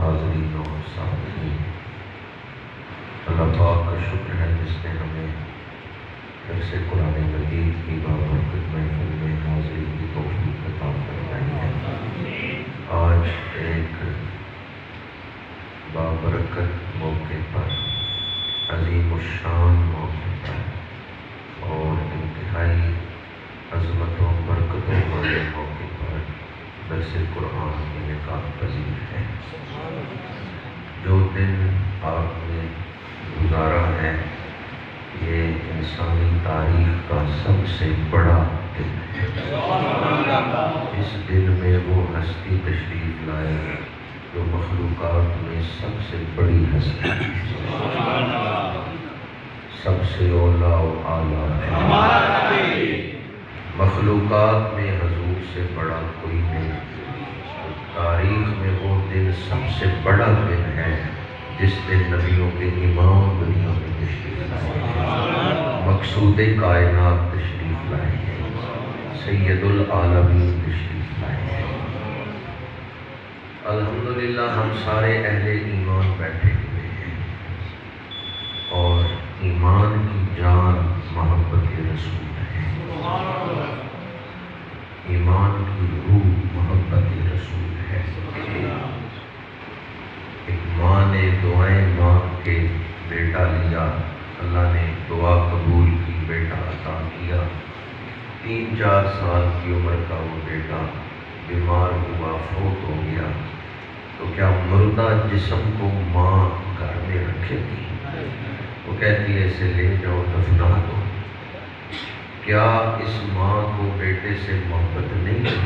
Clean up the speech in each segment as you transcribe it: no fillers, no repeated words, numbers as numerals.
حاضرین و سامعین، اللہ پاک کا شکر ہے جس نے ہمیں درس قرآن مجید کی بابرکت محفل میں حاضری کی توفیق عطا فرمائی ہے۔ آج ایک بابرکت موقع پر، عظیم الشان موقع پر اور انتہائی عظمت و برکتوں والے موقع پر درس قرآن انعقاد پذیر ہے۔ جو دن آپ نے گزارا ہے یہ انسانی تاریخ کا سب سے بڑا دن ہے۔ اس دن میں وہ ہستی تشریف لائے جو مخلوقات میں سب سے بڑی ہستی ہے، سب سے اولیٰ و اعلیٰ، مخلوقات میں حضور سے بڑا کوئی نہیں۔ تاریخ میں وہ دن سب سے بڑا دن ہے جس دن نبیوں کے امام دنیا میں تشریف لائے، مقصود کائنات تشریف لائے ہیں، سید العالمین تشریف لائے ہیں۔ الحمدللہ ہم سارے اہل ایمان بیٹھے ہوئے ہیں اور ایمان کی جان محبت رسول ہے، ایمان کی روح محبت رسول ہے۔ ایک ماں نے دعائیں مانگ کے بیٹا لیا، اللہ نے دعا قبول کی، بیٹا عطا کیا۔ 3-4 سال کی عمر کا وہ بیٹا بیمار ہوا، فوت ہو گیا، تو کیا مردہ جسم کو ماں گھر میں رکھے گی؟ وہ کہتی ہے اسے لے جاؤ دفنا دو۔ کیا اس ماں کو بیٹے سے محبت نہیں تھی؟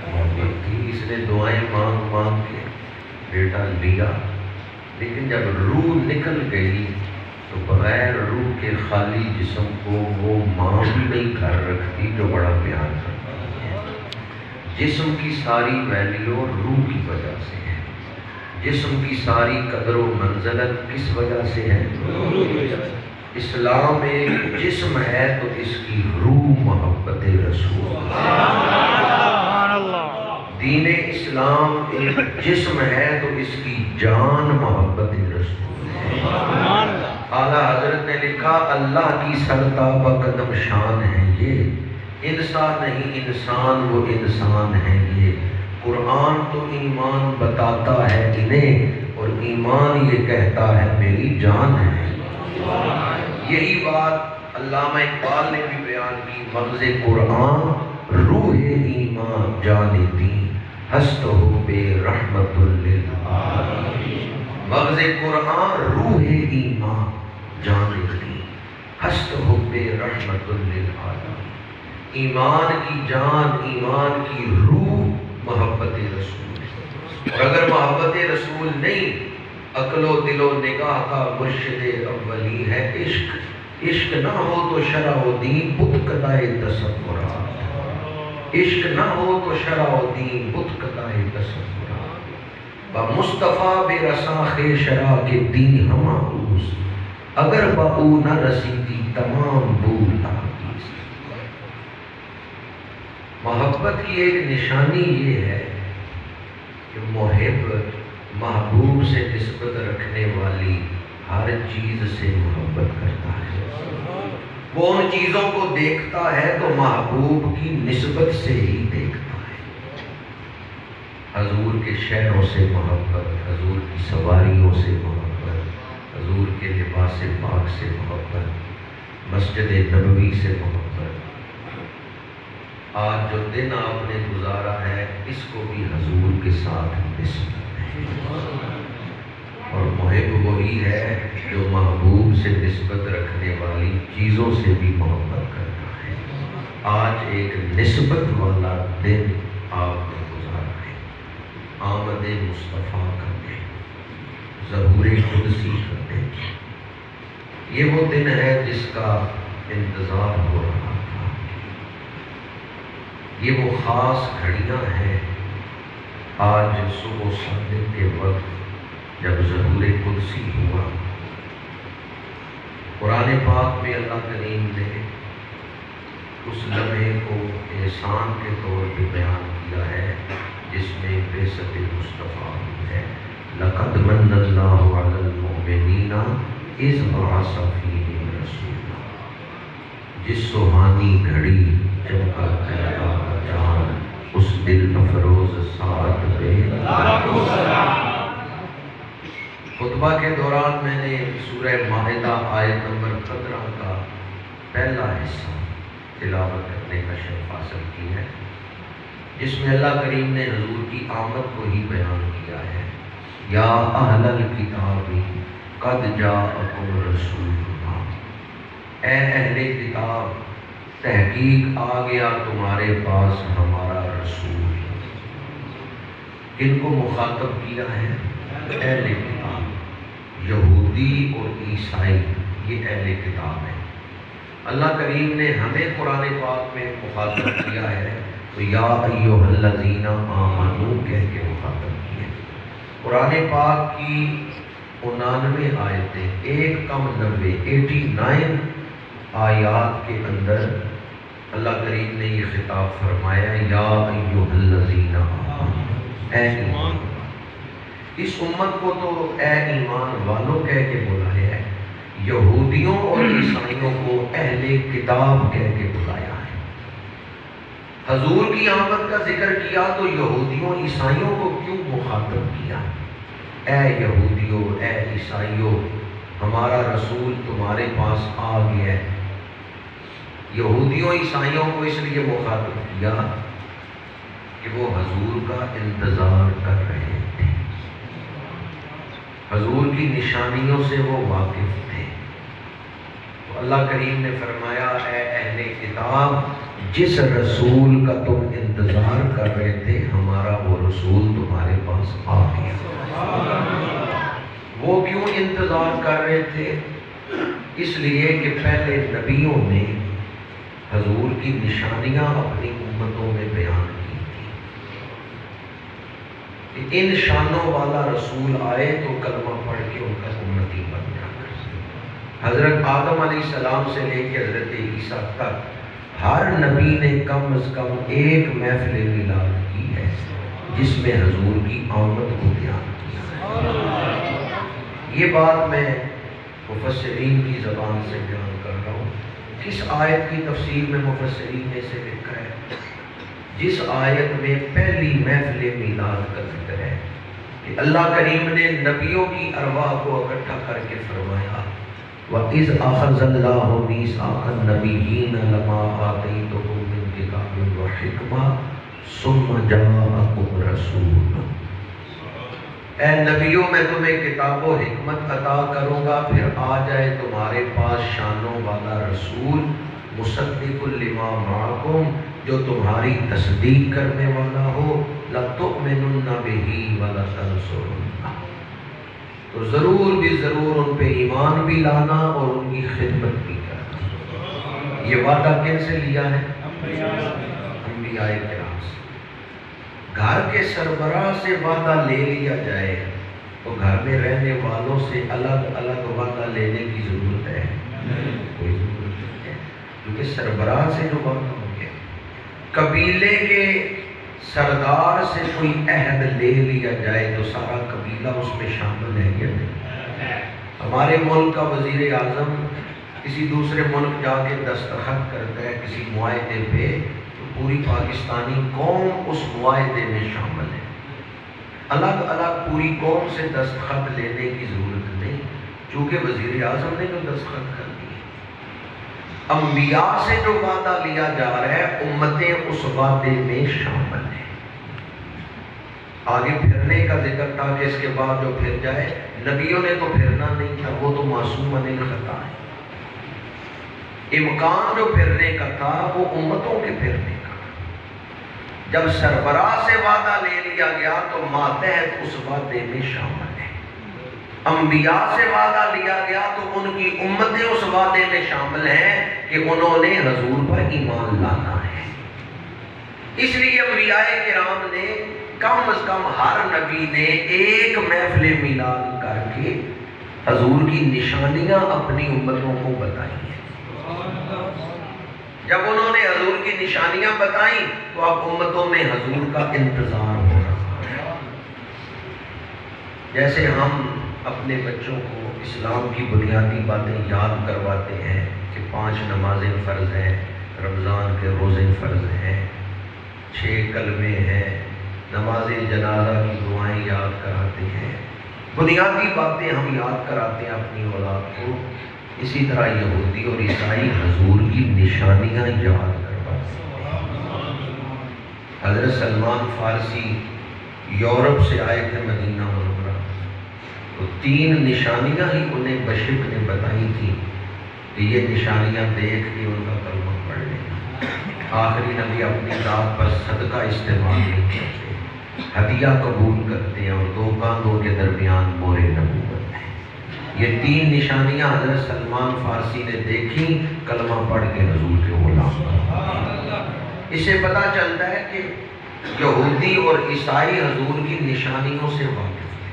محبت تھی، اس نے دعائیں مانگ مانگ کے بیٹا لیا، لیکن جب روح نکل گئی تو بغیر روح کے خالی جسم کو وہ ماں بھی نہیں گھر رکھتی جو بڑا پیار کرتی ہے۔ جسم کی ساری ویلیو روح کی وجہ سے ہے، جسم کی ساری قدر و منزلت کس وجہ سے ہے؟ اسلام ایک جسم ہے تو اس کی روح محبت رسول ہے۔ دین اسلام ایک جسم ہے تو اس کی جان محبت رسول ہے۔ اعلیٰ حضرت نے لکھا اللہ کی سرتابہ قدم شان ہے یہ، انسان نہیں انسان وہ انسان ہے یہ۔ قرآن تو ایمان بتاتا ہے انہیں اور ایمان یہ کہتا ہے میری جان ہے۔ یہی بات علامہ اقبال نے بھی بیان کی، مغز قرآن روح ایمان جان دین ہست ہو بے رحمت للعالمین۔ مغز قرآن روح ایمان جان دین ہست ہو بے رحمت للعالمین۔ ایمان کی جان، ایمان کی روح محبت رسول ہے، اور اگر محبت رسول نہیں، عقل و دل و نگاہ کا مرشد اولی ہے عشق۔ عشق نہ ہو تو شرع و دین بت قطع تصورات، عشق نہ ہو تو شرع و دین بت قطع تصورات۔ با مصطفیٰ بے رساخ شرع کے دین ہما اوز، اگر با او نہ رسیدی تمام بول تحقیص۔ محبت کی ایک نشانی یہ ہے کہ محب محبوب سے نسبت رکھنے والی ہر چیز سے محبت کرتا ہے۔ وہ ان چیزوں کو دیکھتا ہے تو محبوب کی نسبت سے ہی دیکھتا ہے۔ حضور کے شہروں سے محبت، حضور کی سواریوں سے محبت، حضور کے لباس پاک سے محبت، مسجد نبوی سے محبت۔ آج جو دن آپ نے گزارا ہے اس کو بھی حضور کے ساتھ نسبت ہے، اور محب وہی ہے جو محبوب سے نسبت رکھنے والی چیزوں سے بھی محبت کرتا ہے۔ آج ایک نسبت والا دن آپ نے گزارا ہے، آمد مصطفیٰ کا دن، ظہور قدسی کا دن۔ یہ وہ دن ہے جس کا انتظار ہو رہا تھا، یہ وہ خاص گھڑیاں ہیں۔ آج صبح صادق کے وقت جب ظہور قدسی ہوا، قرآن پاک میں اللہ کریم نے اس لمحے کو احسان کے طور پہ بیان کیا ہے جس میں بعثت مصطفیٰ ہوئی ہے۔ لقد من اللہ علی المؤمنین اذ بعث فیہم رسولا، جس سہانی گھڑی چمکا پیدا کا چاند، اس دل افروز ساتھ پہ لاکھوں سلام۔ خطبہ کے دوران میں نے سورہ مائدہ آیت نمبر 15 کا پہلا حصہ تلاوت کرنے کا شرف حاصل کی ہے، جس میں اللہ کریم نے حضور کی آمد کو ہی بیان کیا ہے۔ یا اہل الکتاب قد جاءکم رسولنا، اے اہل کتاب تحقیق آ گیا تمہارے پاس ہمارا رسول۔ کن کو مخاطب کیا ہے؟ اہل کتاب، یہودی اور عیسائی، یہ اہل کتاب ہے۔ اللہ کریم نے ہمیں قرآن پاک میں مخاطب کیا ہے تو یا ایھا الذین آمنوا کہہ کے مخاطب کیا۔ قرآن پاک کی 99 آیتیں، 89 آیات کے اندر اللہ کریم نے یہ خطاب فرمایا، یا ایھا الذین آمنوا، اے ایمان، اس امت کو تو اے ایمان والوں کہہ کے بلایا ہے، یہودیوں اور عیسائیوں کو اہل کتاب کہہ کے بلایا ہے۔ حضور کی آمد کا ذکر کیا تو یہودیوں عیسائیوں کو کیوں مخاطب کیا؟ اے یہودیوں، اے عیسائیوں، ہمارا رسول تمہارے پاس آ گیا ہے۔ یہودیوں عیسائیوں کو اس لیے مخاطب کیا کہ وہ حضور کا انتظار کر رہے تھے، حضور کی نشانیوں سے وہ واقف تھے۔ تو اللہ کریم نے فرمایا، اے اہل کتاب، جس رسول کا تم انتظار کر رہے تھے ہمارا وہ رسول تمہارے پاس آ گیا۔ وہ کیوں انتظار کر رہے تھے؟ اس لیے کہ پہلے نبیوں نے حضور کی نشانیاں اپنی امتوں میں بیان کی تھی کہ ان شانوں والا رسول آئے تو کلمہ پڑھ کے ان کا امتی بن جانا۔ حضرت آدم علیہ السلام سے لے کے حضرت عیسیٰ تک ہر نبی نے کم از کم ایک محفل میلاد کی ہے جس میں حضور کی آمد کو بیان کیا۔ یہ بات میں مفسرین کی زبان سے بیان کر رہا ہوں۔ کس آیت کی تفسیر میں مفسرین نے سے لکھا ہے؟ جس آیت میں پہلی محفل میلاد کا ذکر ہے کہ اللہ کریم نے نبیوں کی ارواح کو اکٹھا کر کے فرمایا، وَإِذْ أَخَذَ اللَّهُ مِيثَاقَ النَّبِيِّينَ لَمَا آتَيْتُكُم مِّن كِتَابٍ وَحِكْمَةٍ ثُمَّ جَاءَكُمْ رَسُولٌ، اے نبیوں میں تمہیں کتاب و حکمت عطا کروں گا، پھر آ جائے تمہارے پاس شانوں والا رسول، مصدق لما معکم، جو تمہاری تصدیق کرنے والا ہو، لَتُؤْمِنُنَّ بِهِ وَلَتَنْصُرُنَّهُ، تو ضرور بھی ضرور ان پہ ایمان بھی لانا اور ان کی خدمت بھی کرنا۔ یہ وعدہ کن سے لیا ہے؟ انبیاء کرام سے۔ گھر کے سربراہ سے وعدہ لے لیا جائے تو گھر میں رہنے والوں سے الگ الگ وعدہ لینے کی ضرورت ہے؟ کوئی ضرورت نہیں ہے، کیونکہ سربراہ سے جو وعدہ ہو گیا۔ قبیلے کے سردار سے کوئی عہد لے لیا جائے تو سارا قبیلہ اس میں شامل ہے یا نہیں؟ ہمارے ملک کا وزیر اعظم کسی دوسرے ملک جا کے دستخط کرتا ہے کسی معاہدے پہ تو پوری پاکستانی قوم اس معاہدے میں شامل ہے۔ الگ الگ پوری قوم سے دستخط لینے کی ضرورت نہیں، چونکہ وزیر اعظم نے جو دستخط کر دیے۔ انبیاء سے جو وعدہ لیا جا رہا ہے امتیں اس وعدے میں شامل ہیں۔ آگے پھرنے کا ذکر تھا کہ اس کے بعد جو پھر جائے، نبیوں نے تو پھرنا نہیں تھا، وہ تو معصوم عن الخطا ہے۔ امکان جو پھرنے کا تھا وہ امتوں کے پھرنے کا۔ جب سربراہ سے وعدہ لے لیا گیا تو ماتحت اس وعدے میں شامل ہے۔ انبیاء سے وعدہ لیا گیا تو ان کی امتیں اس وعدے میں شامل ہیں کہ انہوں نے حضور پر ایمان لانا ہے۔ اس لیے انبیاء کرام نے کم از کم ہر نبی نے ایک محفل میلاد کر کے حضور کی نشانیاں اپنی امتوں کو بتائی ہیں۔ جب انہوں نے حضور کی نشانیاں بتائیں تو اب امتوں میں حضور کا انتظار ہو رہا ہے۔ جیسے ہم اپنے بچوں کو اسلام کی بنیادی باتیں یاد کرواتے ہیں کہ 5 نمازیں فرض ہیں، رمضان کے روزے فرض ہیں، 6 کلمے ہیں، نماز جنازہ کی دعائیں یاد کراتے ہیں، بنیادی باتیں ہم یاد کراتے ہیں اپنی اولاد کو، اسی طرح یہودی اور عیسائی حضور کی نشانیاں یاد کرواتے ہیں۔ حضرت سلمان فارسی یورپ سے آئے تھے مدینہ منورہ، تو 3 نشانیاں ہی انہیں بشپ نے بتائی تھی کہ یہ نشانیاں دیکھ کے ان کا کلمہ پڑھ لینا۔ آخری نبی اپنی ذات پر صدقہ استعمال نہیں کرتے، ہدیہ قبول کرتے ہیں، اور 2 کاندھوں کے درمیان مورے نبوت ہے۔ یہ 3 نشانیاں حضرت سلمان فارسی نے دیکھی، کلمہ پڑھ کے حضور کے غلام بنے۔ اس سے پتہ چلتا ہے کہ یہودی اور عیسائی حضور کی نشانیوں سے واقف تھے۔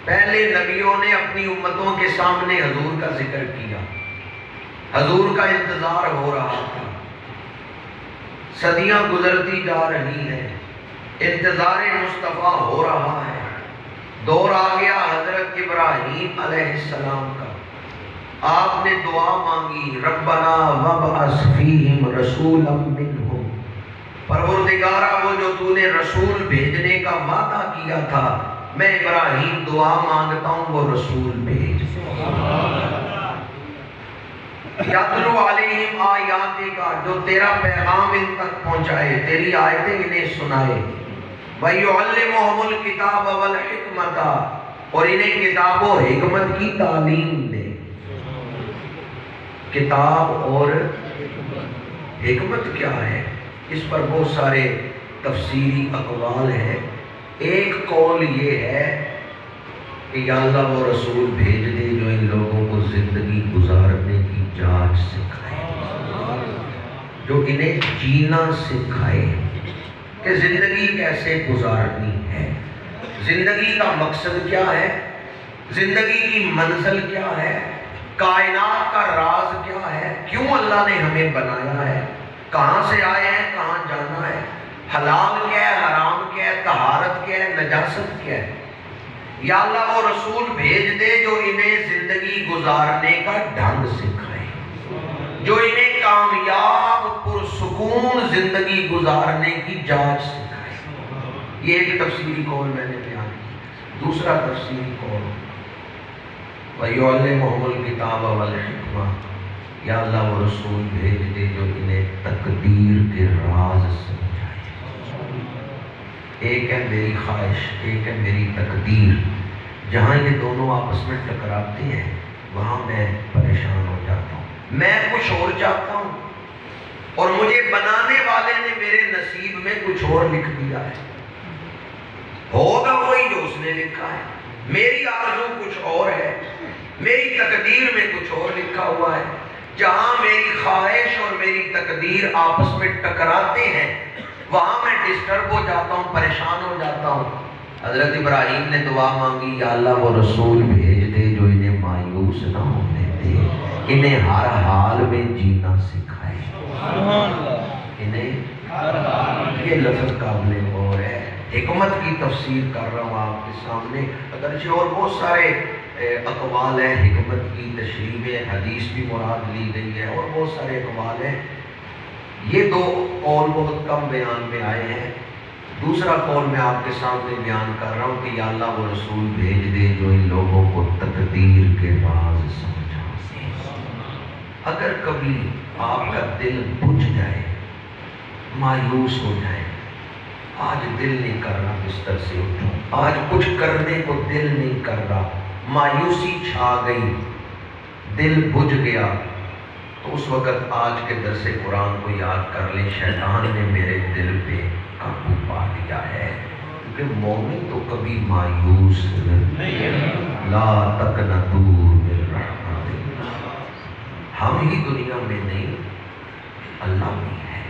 پہلے نبیوں نے اپنی امتوں کے سامنے حضور کا ذکر کیا، حضور کا انتظار ہو رہا تھا، صدیاں گزرتی جا رہی ہیں، انتظار مصطفیٰ ہو رہا ہے، دور آ گیا حضرت ابراہیم علیہ السلام کا، آپ نے دعا مانگی، ربنا وابعث فیہم رسولا منہم، پروردگارہ وہ جو تو نے رسول بھیجنے کا وعدہ کیا تھا، میں ابراہیم دعا مانگتا ہوں وہ رسول بھیج۔ یتلو علیہم آیاتک، جو تیرا پیغام ان تک پہنچائے، تیری آیتیں انہیں سنائے، وَيُعَلِّمُهُمُ الْكِتَابَ وَالْحِکْمَةَ، اور انہیں کتاب و حکمت کی تعلیم دے۔ کتاب اور حکمت کیا ہے؟ اس پر بہت سارے تفسیری اقوال ہیں۔ ایک قول یہ ہے کہ یا اللہ وہ رسول بھیج دے جو ان لوگوں کو زندگی گزارنے کی جانچ سکھائے، جو انہیں جینا سکھائے کہ زندگی کیسے گزارنی ہے، زندگی کا مقصد کیا ہے، زندگی کی منزل کیا ہے، کائنات کا راز کیا ہے، کیوں اللہ نے ہمیں بنایا ہے، کہاں سے آئے ہیں، کہاں جانا ہے، حلال کیا ہے، حرام کیا ہے، طہارت کیا ہے، نجاست کیا ہے۔ یا اللہ وہ رسول بھیج دے جو انہیں زندگی گزارنے کا ڈھنگ سکھائے، جو انہیں کامیاب پرسکون زندگی گزارنے کی جانچ سکھائے۔ یہ ایک تفسیری قول میں نے بیان کی۔ دوسرا تفسیری قول، وَيُعَلِّمُهُمُ الْكِتَابَ وَالْحِکْمَةَ، یا اللہ وہ رسول بھیج دے جو انہیں تقدیر کے راز سمجھائے۔ ایک ہے میری خواہش، ایک ہے میری تقدیر، جہاں یہ دونوں آپس میں ٹکراتے ہیں وہاں میں پریشان ہو جاتا ہوں، میں کچھ اور چاہتا ہوں اور مجھے بنانے والے نے میرے نصیب میں کچھ اور لکھ دیا ہے، ہوگا وہی جو اس نے لکھا ہے، میری آرزو کچھ اور ہے، میری تقدیر میں کچھ اور لکھا ہوا ہے۔ جہاں میری خواہش اور میری تقدیر آپس میں ٹکراتے ہیں وہاں میں ڈسٹرب ہو جاتا ہوں، پریشان ہو جاتا ہوں۔ حضرت ابراہیم نے دعا مانگی، یا اللہ وہ رسول بھیج دے جو انہیں مایوس نہ ہونے دے، انہیں ہر حال میں جینا سکھائے۔ انہیں یہ لفظ قابل غور ہے۔ حکمت کی تفسیر کر رہا ہوں آپ کے سامنے، اگرچہ اور بہت سارے اقوال ہیں، حکمت کی تشریح میں حدیث بھی مراد لی گئی ہے اور بہت سارے اقوال ہیں۔ یہ 2 قول بہت کم بیان میں آئے ہیں۔ دوسرا قول میں آپ کے سامنے بیان کر رہا ہوں کہ یا اللہ وہ رسول بھیج دے جو ان لوگوں کو تقدیر کے راز سمجھا دے۔ اگر کبھی آپ کا دل بجھ جائے، مایوس ہو جائے، آج دل نہیں کر رہا بستر سے اٹھوں، آج کچھ کرنے کو دل نہیں کر رہا، مایوسی چھا گئی، دل بجھ گیا، تو اس وقت آج کے درس قرآن کو یاد کر لیں، شیطان نے میرے دل پہ قابو پا لیا ہے، کیونکہ مومن تو کبھی مایوس نہیں، لا تقنطوا من رحمت اللہ۔ ہم ہی دنیا میں نہیں، اللہ بھی ہے،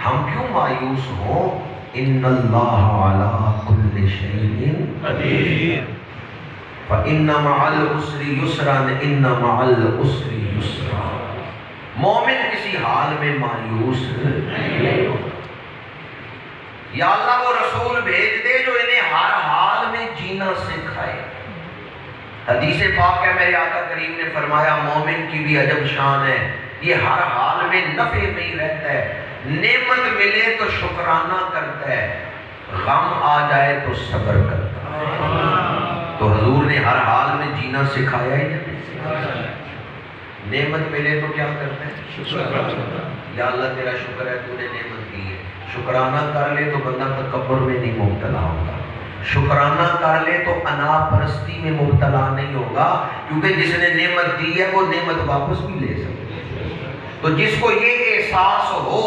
ہم کیوں مایوس ہوں؟ ان اللہ علی کل شیء قدیر، فإن مع العسر یسرا، ان مع العسر یسرا۔ مومن کسی حال میں مایوس نہیں ہوتا۔ یا اللہ وہ رسول بھیج دے جو انہیں ہر حال میں جینا حدیث پاک ہے، میرے آقا کریم نے فرمایا مومن کی بھی عجب شان ہے، یہ ہر حال میں نفع میں ہی رہتا ہے، نعمت ملے تو شکرانہ کرتا ہے، غم آ جائے تو صبر کرتا ہے۔ تو حضور نے ہر حال میں جینا سکھایا ہی نہیں، نعمت ملے تو کیا کرتا ہے؟ یا اللہ تیرا شکر ہے تو نے نعمت دی ہے، شکرانہ کر لے تو بندہ تکبر میں نہیں مبتلا ہوگا، شکرانہ کر لے تو انا پرستی میں مبتلا نہیں ہوگا، کیونکہ جس نے نعمت دی ہے وہ نعمت واپس بھی لے سکتا ہے۔ تو جس کو یہ احساس ہو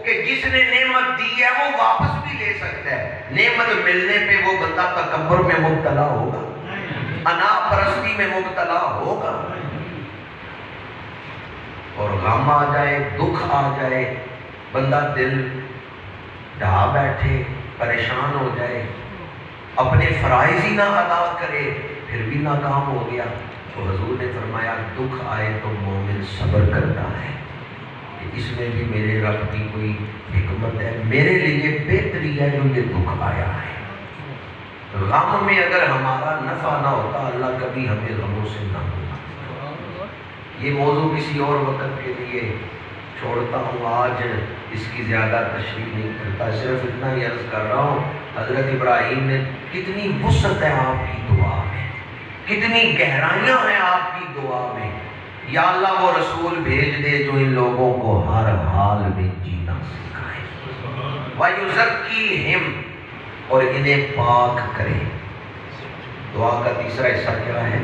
کہ جس نے نعمت دی ہے وہ واپس بھی لے سکتا ہے، نعمت ملنے پہ وہ بندہ تکبر میں مبتلا ہوگا، انا پرستی میں مبتلا ہوگا۔ اور غم آ جائے، دکھ آ جائے، بندہ دل ڈھا بیٹھے، پریشان ہو جائے، اپنے فرائض ہی نہ ادا کرے، پھر بھی ناکام ہو گیا، تو حضور نے فرمایا دکھ آئے تو مومن صبر کرتا ہے کہ اس میں بھی میرے رب کی کوئی حکمت ہے، میرے لیے بہتری ہے جو یہ دکھ آیا ہے۔ غم میں اگر ہمارا نفع نہ ہوتا اللہ کبھی ہمیں غموں سے نہ ہوتا۔ یہ موضوع کسی اور وقت کے لیے چھوڑتا ہوں، آج اس کی زیادہ تشریح نہیں کرتا، صرف اتنا ہی عرض کر رہا ہوں حضرت ابراہیم نے کتنی وسعت ہے آپ کی دعا میں، کتنی گہرائیاں ہیں آپ کی دعا میں، یا اللہ وہ رسول بھیج دے جو ان لوگوں کو ہر حال میں جینا سکھائے، وَيُزَكِّيهِمْ، اور انہیں پاک کرے۔ دعا کا تیسرا حصہ کیا ہے؟